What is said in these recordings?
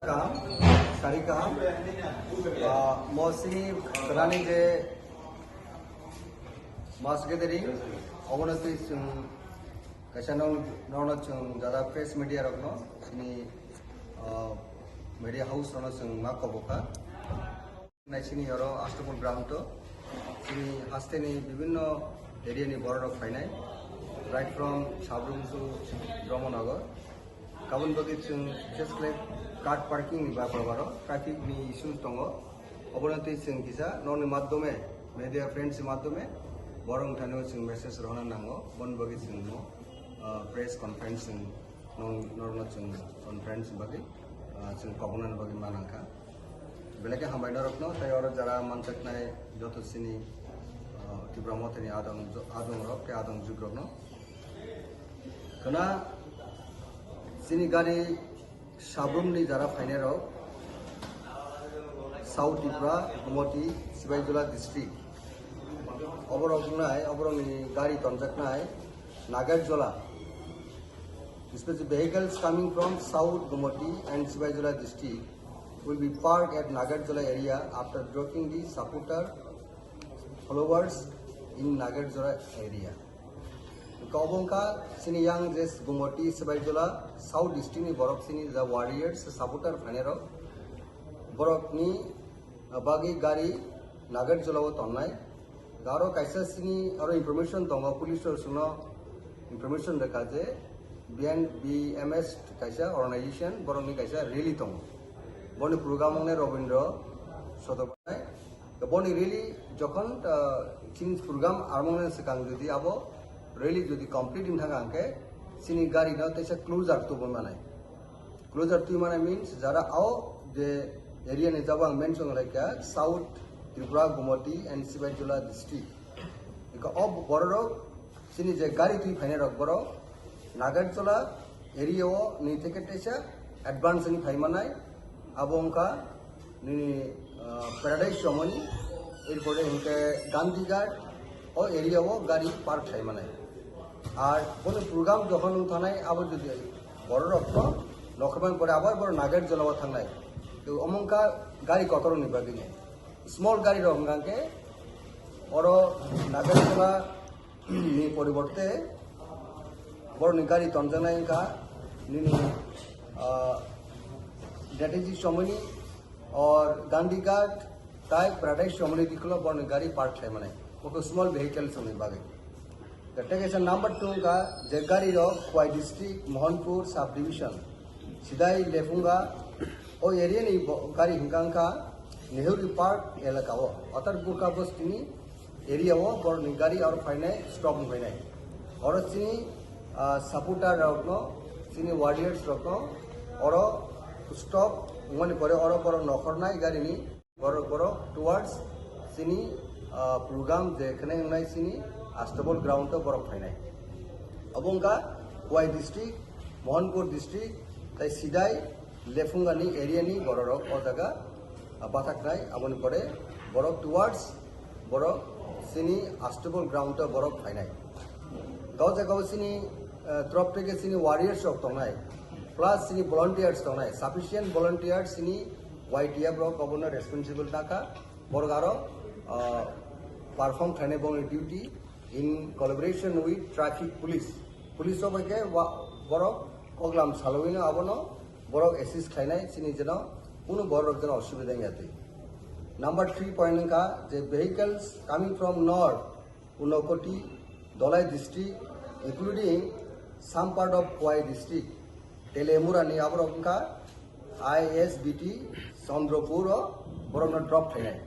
Kam, Sari Kam, mostly Rani je mass gathering, organized Kashanong Nona Chung, Jada press media Ragno, Sini media house on us in Makoboka, Nashini Yoro, Astapur Granto, Sini Hasteni, Bivino, area border of finance, right from Shabrum to Dromonagar. Kabun bagi just like car parking ni bapar traffic ni issues tongo. Obonati kisa non madome media friends madome borong thano message rona nango bon bagi mo press conference non normal conference bagi kabunan bagi manangka. Belaka hambai norokno tay oro jara manchak nai joto sini tibromoteni adong rok ke adong jugrokno. Kana Sini gari Shabrum ni jara fainero South Tripura, Gumoti, Sibaijula district. Oborong ni gari tonjak nai Nagarjula. Especially vehicles coming from South Gumoti and Sibaijula district will be parked at Nagarjula area after dropping the supporter followers in Nagarjula area. Kabongka sini yang jes Gumoti Sibaijula South District ni borok sini the warriors supporter fanero borok ni bagi gari Nagarjula wo tonnai garo kaisa sini aro information tongo police suno information dekha je BMS kaisa organization borok ni kaisa rally tongo boni program ne Robindro sotobai boni rally jokhon sini program armone sekang jodi abo really যদি complete in থাকা আঙ্কে সিনি গাড়ি না তেসা closure তো বমানাই closure তুই মানে means যারা আও যে এরিয়া নে যাবাং মেনশন লাইকা south Tripura Gomati and Sipahijala district ইকা অব বড় সিনি যে গাড়ি তুই ফাইনে রক বড় নাগারজলা এরিয়াও নি থেকে তেসা অ্যাডভান্স নি ফাইমানাই আবংকা নি প্যারাডাইস সমনি এরপরে ইনকে গান্ধীঘাট ও এরিয়াও গাড়ি পার্ক ফাইমানাই আর কোনো প্রোগ্রাম যখন থানায় আবার যদি বড় রক্ত লক্ষমান পরে আবার বড় নাগের জলাও থানায় তো অমঙ্কা গাড়ি কতর নিবাগি নেই স্মল গাড়ির অঙ্গাঙ্কে বড় নাগের জলা নি পরিবর্তে বড় গাড়ি তঞ্জনাইকা নিনি নেতাজি সমনি और गांधीघाट ताई पैराडाइज समनी दिखलो बड़ गाड़ी पार्क फाइमानाई वो स्मॉल व्हीकल्स होने बागे टेकेशन नंबर 2 का जगारी क्वाई डिस्ट्रिक्ट मोहनपुर सब डिविजन सिदाई लेफुंगा ओ एरिया नहीं गाड़ी हिंगांग का नेहरू पार्क एलाका वो अतर बुका बस्तिनी एरिया वो बड़ गाड़ी और फाइने स्टॉप होइने और सिनी सपोर्टर रखनो सिनी वारियर्स रखनो और स्टॉप मने परे और बड़ नखरनाय गाड़ी नी बड़ टुवर्ड्स सिनी program যেখানে নাই সিনি আস্তাবল গ্রাউন্ড তো বরফ ফাইনাই অবঙ্কা ওয়াই ডিস্ট্রিক্ট মোহনপুর ডিস্ট্রিক্ট তাই সিদাই লেফুঙ্গানি এরিয়ানি বড়রক ও জায়গা বাতাকরাই আবনি পরে বরফ টুয়ার্ডস বরফ সিনি আস্তাবল গ্রাউন্ড তো বরফ ফাইনাই গাও জায়গাও সিনি তরফ থেকে সিনি ওয়ারিয়ার্স অফ তংনাই প্লাস সিনি ভলান্টিয়ার্স তংনাই সাফিসিয়েন্ট ভলান্টিয়ার্স সিনি ওয়াইটিএফ রক গভর্নর রেসপন্সিবল টাকা বড়গারো perform Khanebong duty in collaboration with traffic police. Police of a borok Koglam Salawino Abono, Borok assist Khanai, Sinijano, Unu Borok the Oshibidangati. Number 3 point the vehicles coming from north, Unokoti, Dolai district, including some part of Kwai district, Telemurani Abrokka, ISBT, Sondropuro, Borona drop Khanai.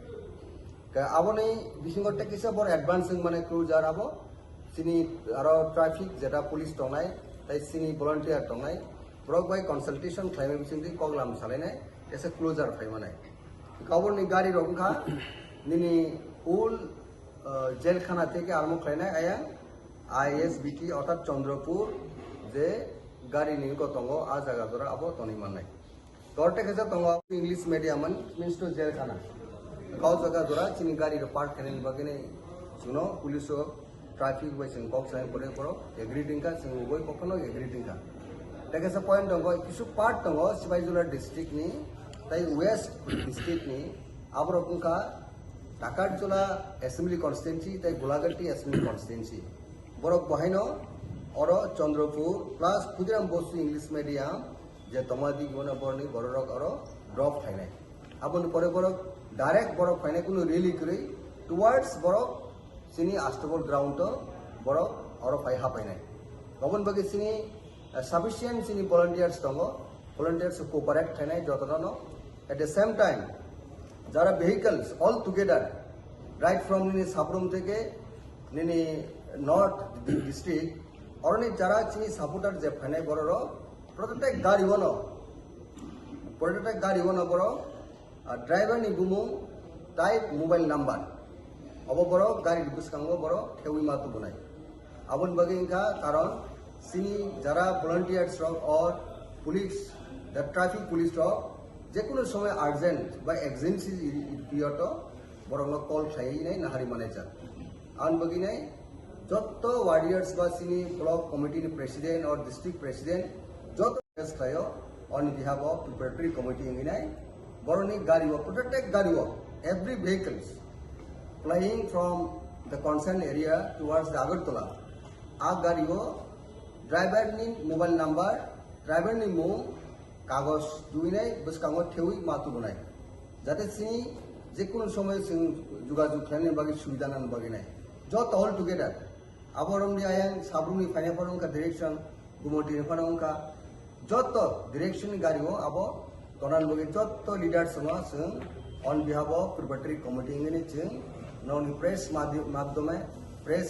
আবনে বিসিংগটা কিসা বড় advancing মানে cruiser আবো সিনি আরো traffic যেটা police টংনাই তাই সিনি volunteer টংনাই Brock by consultation ক্লাইমে বিসিংদি কগলাম সালাইনাই এসে closure ফাইমানাই কাবরনি গাড়ি রংখা নিনি উল জেলখানা থেকে আরম্ভ খাইনাই আয়া আইএসবিটি অর্থাৎ চন্দ্রপুর যে গাড়ি নিগো তঙ্গ আ জায়গা ধরা আবো Toni মাননাই দরটে খেজা তঙ্গ English medium means two জেলখানা गाव जगह द्वारा चिनी गाड़ी पार्क करने बगे सुनो पुलिस ट्राफिक बाई कक साइन पड़े पड़ो एग्रीटिंग का वही कखनो एग्रीटिंग का Tekesa point dong, kisu part dong, Sibaijula district ni, tai west district ni, aborokungka Takarjula assembly constituency, tai Gulagatti assembly constituency. Borok Bahino, Oro Chandrapur plus Khudiram Bosu English medium, je Tomadi Guna Borni Borok Oro drop Thane. Upon Pore Borok direct Borok Thane Kunu really kuri towards Borok Sini Astable ground to Borok Oro Pai Hapane. Gobon Bagi Sini sufficient Sini volunteers tongo, volunteers cooperate Thane Jotono. At the same time, there are vehicles all together, right from Nini Sabrum Teke, Nini North district, or Nini Jara Chini supporter Japane Bororo, protect Gariwono, Boro, driver ni Gumu, type mobile number. Abo Boro, Gari Buskango Boro, Kewi Matu Bunai. Abun Baginka, Karon, Sini Jara volunteers or police, the traffic police dog. যে কোনো সময় urgent বা এক্সেন্সি period বরং call খাই নাই নাহারি মানে যা আন বগি নাই যত ওয়ারিয়ার্স বা সিনি ব্লক কমিটির প্রেসিডেন্ট অর ডিস্ট্রিক্ট প্রেসিডেন্ট যত কেস খায়ো on behalf of preparatory committee ইঙ্গি নাই বরনি গাড়ি ও প্রত্যেক গাড়ি ও every vehicles flying from the concern area towards the Agartala আ গাড়ি ও ড্রাইভার নি মোবাইল নাম্বার ড্রাইভার নি মুং কাগজ দুইনাই বসকাঙ্গ থেউই মাতু বনাই যাতে সিনি যে কোনো সময় যোগাযোগ খানের বাকি সুবিধা নান বাকি নাই যত অল টুগেদার আবরম দি আয়ান সাবরুনি ফাইনে ফারংকা ডিরেকশন গুমটি ফারংকা যত ডিরেকশন গাড়িও আবো তনান বাকি যত লিডার সঙ্গ সং on behalf of preparatory committee ইংনি চিং ননি প্রেস মাধ্যমে প্রেস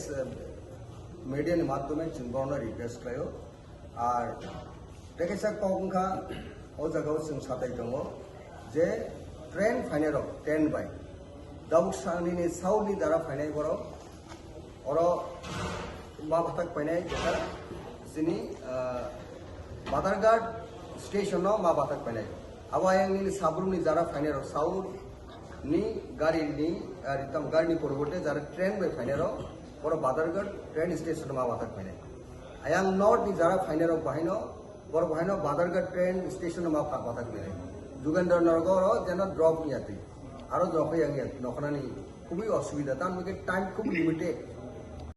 মিডিয়ার মাধ্যমে চিং বর্ণ রিকোয়েস্ট খায়ো আর Tekesa Kongka Ojagao Sing Satai Tongo, Je train Finero, 10 by Dauk Sangini Saudi Dara Fineboro, Oro Mabatak Pine, Sini Batargard Station no Mabatak Pine. Awayang ni Sabruni Dara Finero, Saud ni Gari ni Ritam Garni Purvote, Zara train by Finero, or Batargard train station Mabatak Pine. Ayang North ni Zara Finero Bahino. বড় ভাইনো Badharghat train স্টেশনে মা কথা কইলে যুগেন্দ্র নগর যেন drop নিয়াতে আরো drop হয়ে গিয়ে নখনানি খুবই অসুবিধা তার মধ্যে টাইম খুব লিমিটেড